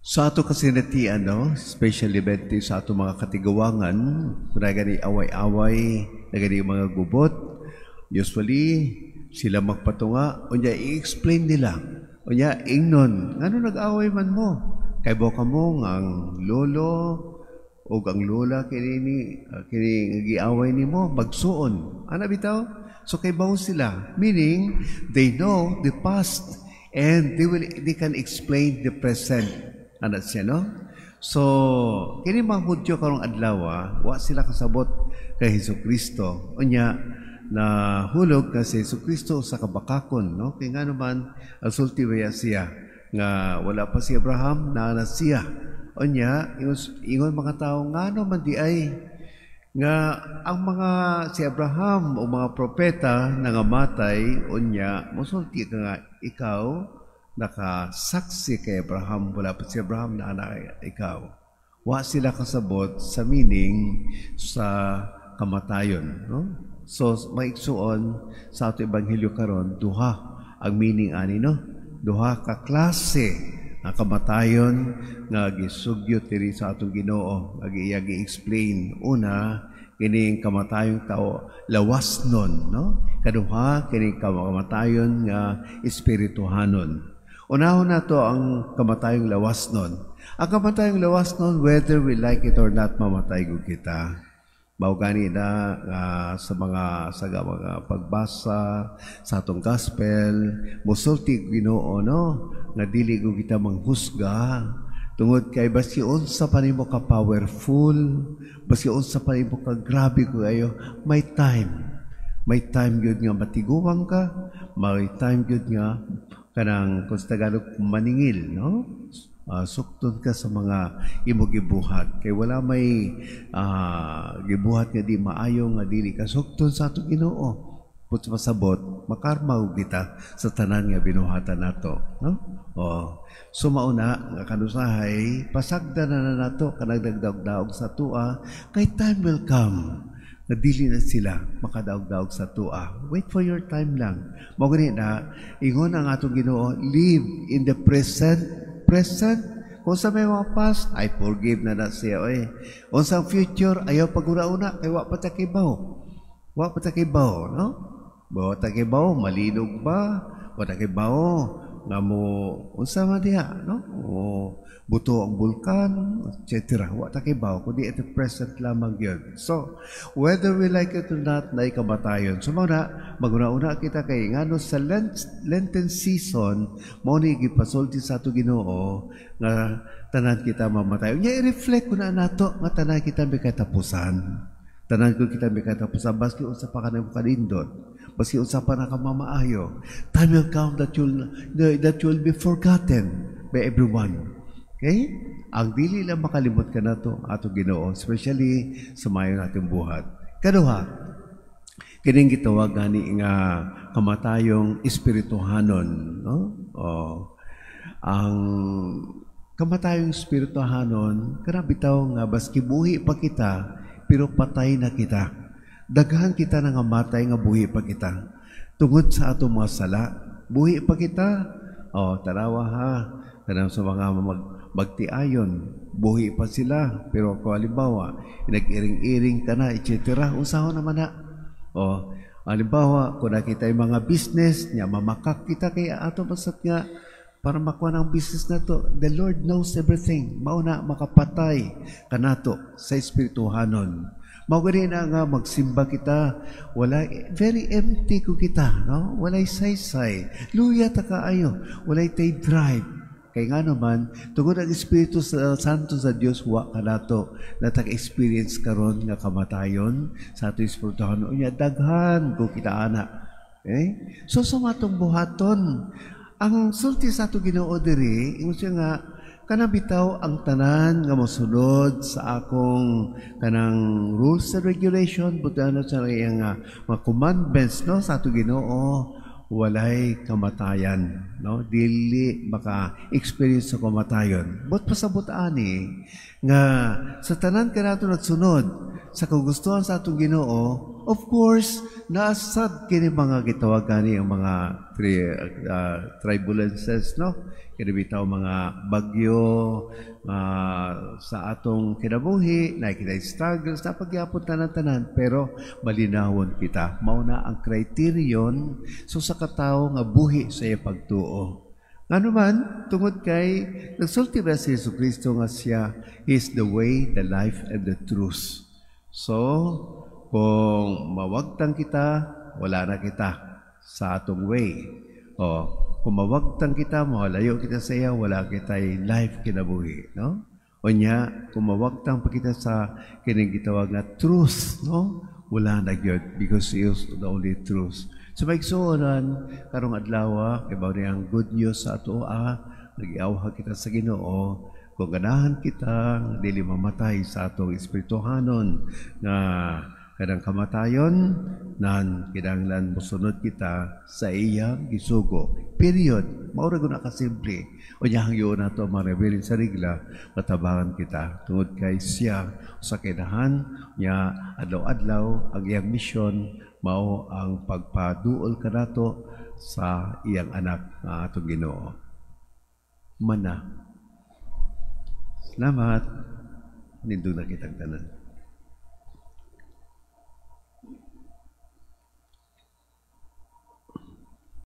Sa ato kasi nati, special event sa ato mga katigawangan, nagani away-away, nagani mga gubot, usually, sila magpatunga, unya i-explain nila. Unya, ingnon, ano nag-away man mo? Kay boka mo, ang lolo, o ang lola, kini giaway ni mo, magsuon. Ano bitaw? So, kay bawo sila. Meaning, they know the past and they can explain the present. Ano siya, no? So, kini mga Hudyo karong adlaw, wa sila kasabot kay Hesukristo. Unya, na hulog na si Hesukristo sa kabakakon, no? Kaya nga naman, asulti ba siya, nga wala pa si Abraham, na siya. Unya, ingon mga tao, nga naman di ay, nga ang mga si Abraham o mga propeta nangamatay, unya, musulti ka nga, ikaw, nakasaksi kay Abraham, wala pa si Abraham na anak ikaw. Wa sila kasabot sa meaning sa kamatayon, no? So, maigsuon sa ato ebanghelyo karon, duha ang meaning ani, no? Duha ka klase ang kamatayon nga gisugyo diri sa atong Ginoo, nga gi-explain. Una, kining kamatayong tao lawas nun, no? Kaduha, kining kamatayon nga espirituhanon. Unahon na to ang kamatayong lawas nun. Ang kamatayong lawas nun, whether we like it or not, mamatay ko kita. Mao gani na sa mga pagbasa sa atong gospel, musulti Ginoo, no, nga dili ko kita manghusga tungod kay basi unsa pa nimo ka powerful, basi unsa pa nimo ka grabe ko ayo, may time gyud nga matiguwang ka, may time gyud nga kanang kung sa Tagalog maningil, no? Suktod ka sa mga imo gibuhat kay wala may gibuhat nga di maayo nga dili ka suktod sa ato Ginoo. Put pasabot makarma kita sa tanan nga binuhatan nato, no? So mauna nga kanusahay pasagda na nato kanang dagdag-daog sa tua kay time will come na dili na sila makadaog-daog sa tua. Wait for your time lang. Mao gani na ingon ang atong Ginoo, live in the present. Kung sa may mga past, I forgive na siya. Kung sa future, ayaw pag-una-una, kay wa patakibaw. Wa patakibaw, no? Wa patakibaw, malinog ba? Wa patakibaw, nga mo, unsa man diha, no? O, buto ang bulkan, etc. Wa patakibaw, kundi at the present lamang yun. So, whether we like it or not, na ikamatayon. So, mag-una-una kita kay ngano sa Lenten season, mo ni gipasulti sa ato Ginoo nga tanan kita mamatayon. Nya i-reflect ko na nato nga tanan kita may katapusan. Tanan ko kita may katapusan baski unsa pa kanang kalindot. Baski unsa pa nakamamaayo. Time will come that you'll be forgotten by everyone. Okay? Ang dili lang makalimot ka na to ato Ginoo, especially sa mayon nating buhat. Kaduha, kining gitawag gani nga kamatayong espirituhanon, no? Ang kamatayong espirituhanon, kana bitaw nga baski buhi pa kita, pero patay na kita. Daghan kita nga matay nga buhi pa kita. Tungod sa ato mga sala, buhi pa kita. Tarawa ha, kanang sa mga magtiayon, buhi pa sila, pero kung halimbawa, nag-iring-iring ka na, etc. Usaho naman na. Halimbawa, kung nakita yung mga business, niya mamakak kita kaya ato pasat nga, para makuha ng business na to, the Lord knows everything. Mauna, makapatay ka na to sa espirituhanon. Mawari na nga magsimba kita, wala, very empty ko kita, no? Walay saysay, luya ta kaayo, walay tay drive. Kaya nga naman, tungod ang Espiritu Santo sa Diyos, wa ka nato na tag-experience karon nga kamatayon sa ato espirituhan. Unya, daghan ko kita anak. Okay? So, sumatong buhaton, ang sulti sa ato Ginoo diri, ingon siya nga, kanang bitaw ang tanan nga mosunod sa akong kanang rules and regulation, buta na sa nga mga commandments, no, sa ato Ginoo, walay kamatayan, no? Dili maka-experience sa kamatayon. But pasabot ani nga sa tanan ka nato nagsunod sa kagustuhan sa atong Ginoo, of course, nasad kini mga gitawag gani ang mga tribulances, no? Kini bitaw mga bagyo sa atong kinabuhi, na kita struggles, na pagyapon tanan-tanan, pero malinawon kita. Mauna ang criterion so sa katao nga buhi sa iya pagtuo. Ano man, tungod kay nagsulti ba si Jesucristo nga siya is the way, the life, and the truth. So, kung mawagtang kita, wala na kita sa atong way. O, kung mawagtang kita, mawalayo kita sa iya, wala kita life kinabuhi. No? O niya, kung mawagtang pa kita sa kining gitawag na truth, no? Wala na yun because He is the only truth. So maigsuonan, karong adlaw, kay bawo ang good news sa ato, nag-iawha kita sa Ginoo, kung ganahan kita, dili mamatay sa atong espirituhanon, nga kadang kamatayon, nan kinahanglan mosunod kita sa iyang gisugo. Period. Maura ko na kasimple. O niyang yun na ito, marevelin sa rigla, matabangan kita. Tungod kay siya, sa kinahan, niya adlaw-adlaw, ang iyang misyon, mao ang pagpaduol ka nato sa iyang anak na atong Ginoo. Mana. Salamat. Nindong na kitang tanan.